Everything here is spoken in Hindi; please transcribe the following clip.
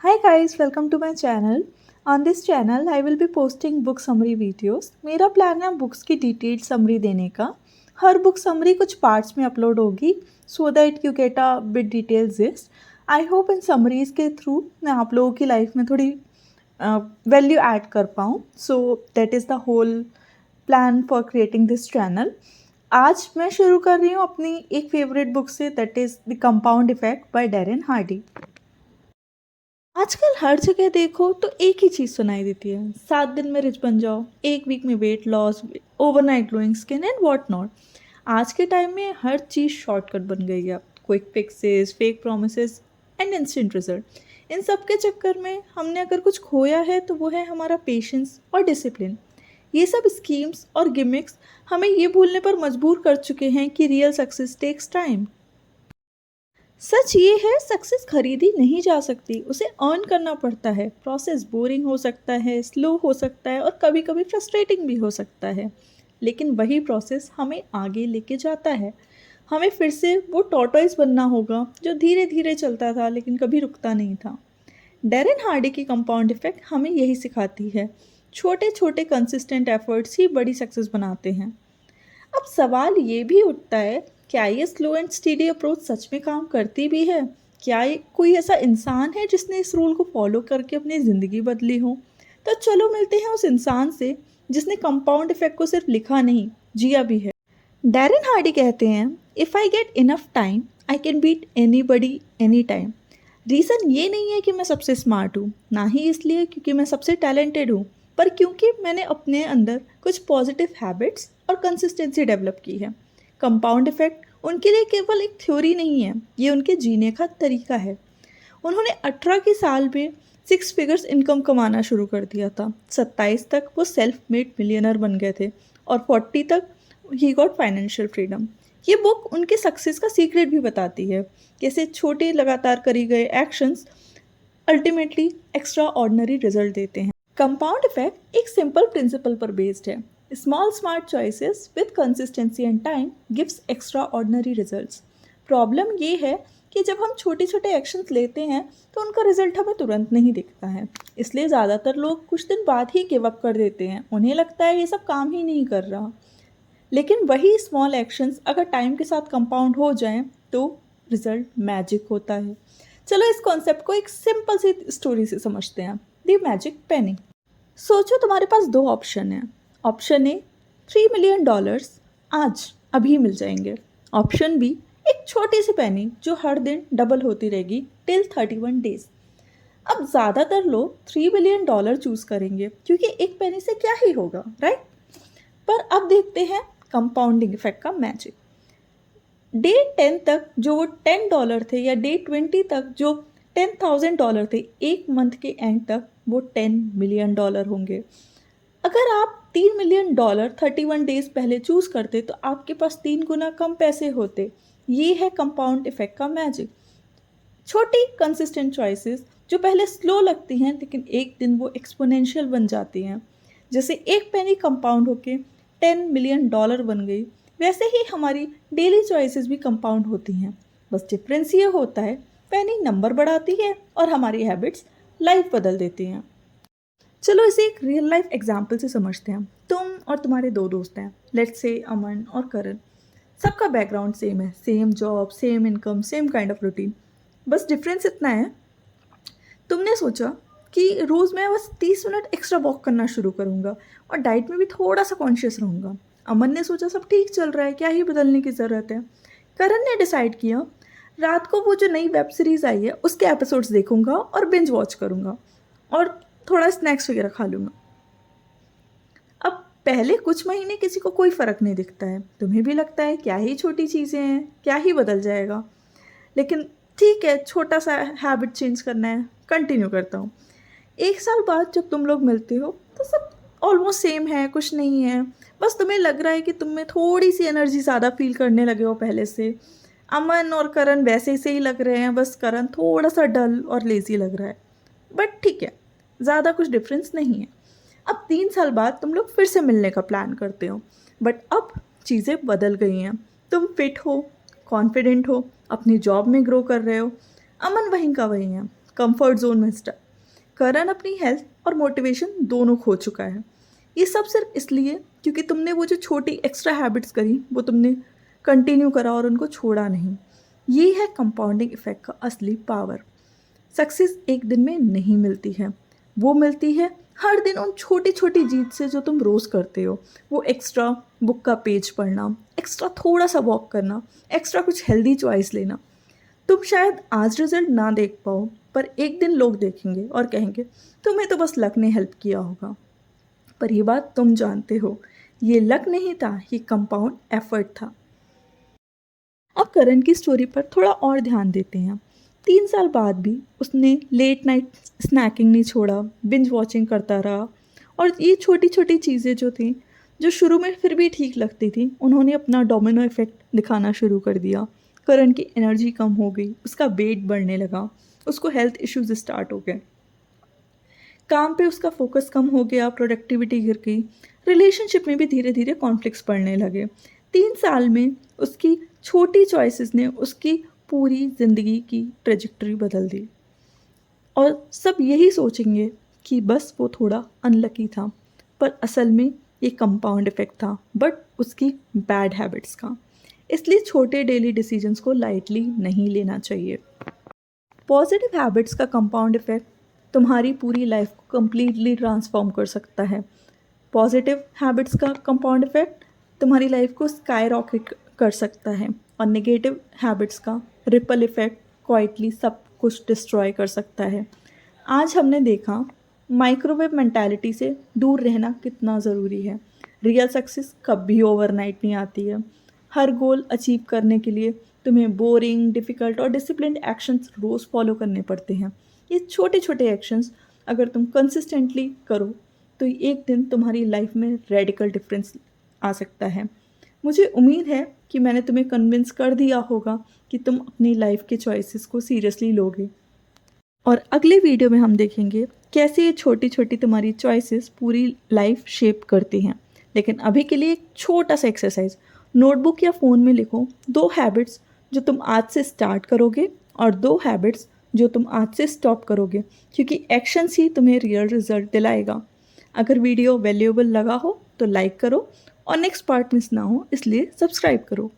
Hi guys, welcome to my channel. On this channel, I will be posting book summary videos. मेरा प्लान है बुक्स की डिटेल्ड समरी देने का. हर बुक समरी कुछ पार्ट्स में अपलोड होगी so that you get a bit details this. I hope in summaries के थ्रू मैं आप लोगों की लाइफ में थोड़ी वैल्यू ऐड कर पाऊँ. So that is the whole plan for creating this channel. आज मैं शुरू कर रही हूँ अपनी एक फेवरेट बुक से, that is the compound effect by Darren Hardy. आजकल हर जगह देखो तो एक ही चीज़ सुनाई देती है, 7 दिन में रिच बन जाओ, 1 वीक में weight loss, overnight glowing skin and what not. आज के टाइम में हर चीज़ शॉर्टकट बन गई है. Quick fixes, fake promises and instant result. इन सब के चक्कर में हमने अगर कुछ खोया है तो वो है हमारा पेशेंस और डिसिप्लिन. ये सब स्कीम्स और गिमिक्स हमें ये भूलने पर मजबूर कर चुके हैं कि रियल सक्सेस टेक्स टाइम. सच ये है, सक्सेस खरीदी नहीं जा सकती, उसे अर्न करना पड़ता है. प्रोसेस बोरिंग हो सकता है, स्लो हो सकता है और कभी कभी फ्रस्ट्रेटिंग भी हो सकता है, लेकिन वही प्रोसेस हमें आगे लेके जाता है. हमें फिर से वो टॉर्टोइस बनना होगा जो धीरे धीरे चलता था लेकिन कभी रुकता नहीं था. डैरेन हार्डी की कंपाउंड इफेक्ट हमें यही सिखाती है. छोटे छोटे कंसिस्टेंट एफर्ट्स ही बड़ी सक्सेस बनाते हैं. अब सवाल ये भी उठता है, क्या ये स्लो एंड स्टीडी अप्रोच सच में काम करती भी है? क्या ये कोई ऐसा इंसान है जिसने इस रूल को फॉलो करके अपनी ज़िंदगी बदली हो? तो चलो मिलते हैं उस इंसान से जिसने कंपाउंड इफेक्ट को सिर्फ लिखा नहीं, जिया भी है. डैरेन हार्डी कहते हैं, if I get enough time I can beat anybody any time. Reason ये नहीं है कि मैं सबसे स्मार्ट हूँ, ना ही इसलिए क्योंकि मैं सबसे टैलेंटेड हूँ, पर क्योंकि मैंने अपने अंदर कुछ पॉजिटिव हैबिट्स और कंसिस्टेंसी डेवलप की है. कंपाउंड इफेक्ट उनके लिए केवल एक थ्योरी नहीं है, ये उनके जीने का तरीका है. उन्होंने 18 की साल में 6 फिगर्स इनकम कमाना शुरू कर दिया था. 27 तक वो सेल्फ मेड मिलियनर बन गए थे और 40 तक ही गॉट फाइनेंशियल फ्रीडम. ये बुक उनके सक्सेस का सीक्रेट भी बताती है, कैसे छोटे लगातार करी गए actions ultimately extra ordinary result देते हैं. कंपाउंड इफेक्ट एक सिंपल प्रिंसिपल पर बेस्ड है. Small smart choices with consistency and time gives extra ordinary results. Problem ये है कि जब हम छोटे छोटे एक्शंस लेते हैं तो उनका रिजल्ट हमें तुरंत नहीं दिखता है. इसलिए ज़्यादातर लोग कुछ दिन बाद ही गिव अप कर देते हैं. उन्हें लगता है ये सब काम ही नहीं कर रहा. लेकिन वही स्मॉल एक्शंस अगर टाइम के साथ कंपाउंड हो जाएं तो रिजल्ट मैजिक होता है. चलो इस कॉन्सेप्ट को एक सिंपल सी स्टोरी से समझते हैं. द मैजिक पेनी. सोचो तुम्हारे पास दो ऑप्शन है. ऑप्शन ए, $3 मिलियन आज अभी मिल जाएंगे. ऑप्शन बी, एक छोटी सी पेनी जो हर दिन डबल होती रहेगी टिल 31 डेज. अब ज़्यादातर लोग $3 बिलियन चूज़ करेंगे क्योंकि एक पेनी से क्या ही होगा, राइट? पर अब देखते हैं कंपाउंडिंग इफेक्ट का मैजिक. डे 10 तक जो वो $10 थे या डे 20 तक जो $10,000 थे, एक मंथ के एंड तक वो $10 मिलियन होंगे. अगर आप $3 मिलियन 31 डेज पहले चूज़ करते तो आपके पास 3 गुना कम पैसे होते. ये है कंपाउंड इफेक्ट का मैजिक. छोटी कंसिस्टेंट चॉइसेस जो पहले स्लो लगती हैं लेकिन एक दिन वो एक्सपोनेंशियल बन जाती हैं. जैसे एक पेनी कंपाउंड होके $10 मिलियन बन गई, वैसे ही हमारी डेली चॉइसेस भी कंपाउंड होती हैं. बस डिफरेंस ये होता है, पेनी नंबर बढ़ाती है और हमारी हैबिट्स लाइफ बदल देती हैं. चलो इसे एक रियल लाइफ एग्जाम्पल से समझते हैं. तुम और तुम्हारे दो दोस्त हैं, लेट्स से अमन और करण. सबका बैकग्राउंड सेम है, same job, same income, same kind of routine. बस डिफरेंस इतना है, तुमने सोचा कि रोज़ मैं बस 30 मिनट एक्स्ट्रा वॉक करना शुरू करूँगा और डाइट में भी थोड़ा सा कॉन्शियस रहूँगा. अमन ने सोचा सब ठीक चल रहा है, क्या ही बदलने की ज़रूरत है. करण ने डिसाइड किया रात को वो जो नई वेब सीरीज़ आई है उसके एपिसोड्स देखूँगा और बिंज वॉच करूँगा और थोड़ा स्नैक्स वगैरह खा लूँगा. अब पहले कुछ महीने किसी को कोई फ़र्क नहीं दिखता है. तुम्हें भी लगता है क्या ही छोटी चीज़ें हैं, क्या ही बदल जाएगा. लेकिन ठीक है, छोटा सा हैबिट चेंज करना है, कंटिन्यू करता हूँ. 1 साल बाद जब तुम लोग मिलते हो तो सब ऑलमोस्ट सेम है, कुछ नहीं है. बस तुम्हें लग रहा है कि तुम में थोड़ी सी एनर्जी ज़्यादा फील करने लगे हो पहले से. अमन और करण वैसे से ही लग रहे हैं, बस करण थोड़ा सा डल और लेज़ी लग रहा है. बट ठीक है, ज़्यादा कुछ डिफरेंस नहीं है. अब 3 साल बाद तुम लोग फिर से मिलने का प्लान करते हो, बट अब चीज़ें बदल गई हैं. तुम फिट हो, कॉन्फिडेंट हो, अपनी जॉब में ग्रो कर रहे हो. अमन वहीं का वहीं है, कंफर्ट जोन में स्टक। करण अपनी हेल्थ और मोटिवेशन दोनों खो चुका है। ये सब सिर्फ इसलिए क्योंकि तुमने वो जो छोटी एक्स्ट्रा हैबिट्स करी वो तुमने कंटिन्यू करा और उनको छोड़ा नहीं। ये है कंपाउंडिंग इफेक्ट का असली पावर। सक्सेस एक दिन में नहीं मिलती है, वो मिलती है हर दिन उन छोटी छोटी जीत से जो तुम रोज़ करते हो। वो एक्स्ट्रा बुक का पेज पढ़ना, एक्स्ट्रा थोड़ा सा वॉक करना, एक्स्ट्रा कुछ हेल्दी चॉइस लेना। तुम शायद आज रिजल्ट ना देख पाओ, पर एक दिन लोग देखेंगे और कहेंगे तुम्हें तो बस लक ने हेल्प किया होगा। पर ये बात तुम जानते हो, ये लक नहीं था, ये कंपाउंड एफर्ट था। अब करण की स्टोरी पर थोड़ा और ध्यान देते हैं। 3 साल बाद भी उसने लेट नाइट स्नैकिंग नहीं छोड़ा, बिंज वॉचिंग करता रहा। और ये छोटी छोटी चीज़ें जो थी, जो शुरू में फिर भी ठीक लगती थी, उन्होंने अपना डोमिनो इफेक्ट दिखाना शुरू कर दिया। करण की एनर्जी कम हो गई, उसका वेट बढ़ने लगा, उसको हेल्थ इश्यूज स्टार्ट हो गए, काम पे उसका फोकस कम हो गया, प्रोडक्टिविटी गिर गई, रिलेशनशिप में भी धीरे धीरे कॉन्फ्लिक्ट्स बढ़ने लगे। 3 साल में उसकी छोटी चॉइसेस ने उसकी पूरी ज़िंदगी की ट्रेजेक्टरी बदल दी। और सब यही सोचेंगे कि बस वो थोड़ा अनलकी था, पर असल में ये कंपाउंड इफेक्ट था, बट उसकी बैड हैबिट्स का। इसलिए छोटे डेली डिसीजंस को लाइटली नहीं लेना चाहिए। पॉजिटिव हैबिट्स का कंपाउंड इफेक्ट तुम्हारी पूरी लाइफ को कम्प्लीटली ट्रांसफॉर्म कर सकता है। पॉजिटिव हैबिट्स का कंपाउंड इफेक्ट तुम्हारी लाइफ को स्काई रॉकेट कर सकता है, और नेगेटिव हैबिट्स का रिपल इफेक्ट क्वाइटली सब कुछ डिस्ट्रॉय कर सकता है। आज हमने देखा माइक्रोवेव मेंटालिटी से दूर रहना कितना ज़रूरी है। रियल सक्सेस कभी ओवरनाइट नहीं आती है। हर गोल अचीव करने के लिए तुम्हें बोरिंग, डिफ़िकल्ट और डिसिप्लिन्ड एक्शंस रोज़ फॉलो करने पड़ते हैं। ये छोटे छोटे एक्शंस अगर तुम कंसिस्टेंटली करो तो एक दिन तुम्हारी लाइफ में रेडिकल डिफरेंस आ सकता है। मुझे उम्मीद है कि मैंने तुम्हें कन्विंस कर दिया होगा कि तुम अपनी लाइफ के चॉइसेस को सीरियसली लोगे। और अगले वीडियो में हम देखेंगे कैसे ये छोटी छोटी तुम्हारी चॉइसेस पूरी लाइफ शेप करती हैं। लेकिन अभी के लिए एक छोटा सा एक्सरसाइज, नोटबुक या फ़ोन में लिखो 2 हैबिट्स जो तुम आज से स्टार्ट करोगे और 2 हैबिट्स जो तुम आज से स्टॉप करोगे, क्योंकि एक्शंस ही तुम्हें रियल रिजल्ट दिलाएगा। अगर वीडियो वैल्यूएबल लगा हो तो लाइक करो, और नेक्स्ट पार्ट मिस ना हो इसलिए सब्सक्राइब करो।